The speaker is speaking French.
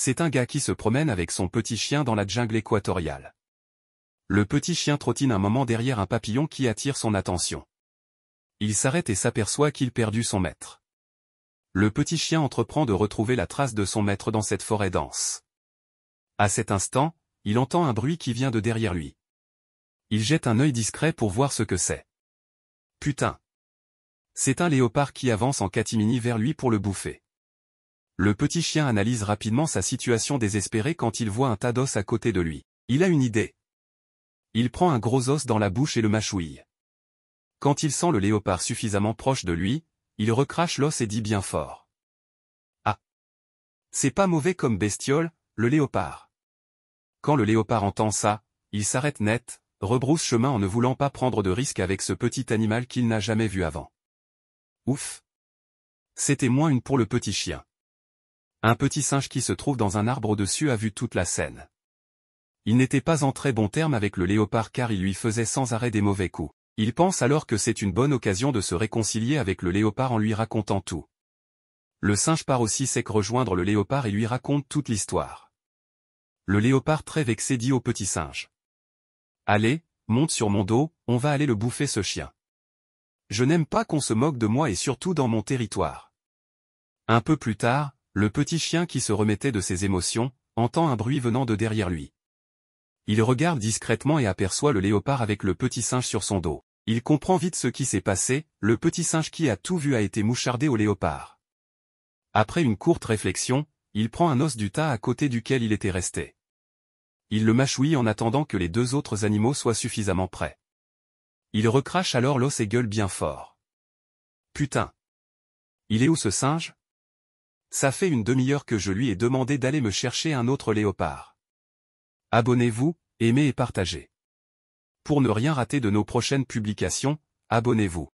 C'est un gars qui se promène avec son petit chien dans la jungle équatoriale. Le petit chien trottine un moment derrière un papillon qui attire son attention. Il s'arrête et s'aperçoit qu'il perdu son maître. Le petit chien entreprend de retrouver la trace de son maître dans cette forêt dense. À cet instant, il entend un bruit qui vient de derrière lui. Il jette un œil discret pour voir ce que c'est. Putain! C'est un léopard qui avance en catimini vers lui pour le bouffer. Le petit chien analyse rapidement sa situation désespérée quand il voit un tas d'os à côté de lui. Il a une idée. Il prend un gros os dans la bouche et le mâchouille. Quand il sent le léopard suffisamment proche de lui, il recrache l'os et dit bien fort. Ah! C'est pas mauvais comme bestiole, le léopard. Quand le léopard entend ça, il s'arrête net, rebrousse chemin en ne voulant pas prendre de risque avec ce petit animal qu'il n'a jamais vu avant. Ouf! C'était moins une pour le petit chien. Un petit singe qui se trouve dans un arbre au-dessus a vu toute la scène. Il n'était pas en très bon terme avec le léopard car il lui faisait sans arrêt des mauvais coups. Il pense alors que c'est une bonne occasion de se réconcilier avec le léopard en lui racontant tout. Le singe part aussi sec rejoindre le léopard et lui raconte toute l'histoire. Le léopard très vexé dit au petit singe. Allez, monte sur mon dos, on va aller le bouffer ce chien. Je n'aime pas qu'on se moque de moi et surtout dans mon territoire. Un peu plus tard, le petit chien qui se remettait de ses émotions, entend un bruit venant de derrière lui. Il regarde discrètement et aperçoit le léopard avec le petit singe sur son dos. Il comprend vite ce qui s'est passé, le petit singe qui a tout vu a été mouchardé au léopard. Après une courte réflexion, il prend un os du tas à côté duquel il était resté. Il le mâchouille en attendant que les deux autres animaux soient suffisamment prêts. Il recrache alors l'os et gueule bien fort. Putain! Il est où ce singe? Ça fait une demi-heure que je lui ai demandé d'aller me chercher un autre léopard. Abonnez-vous, aimez et partagez. Pour ne rien rater de nos prochaines publications, abonnez-vous.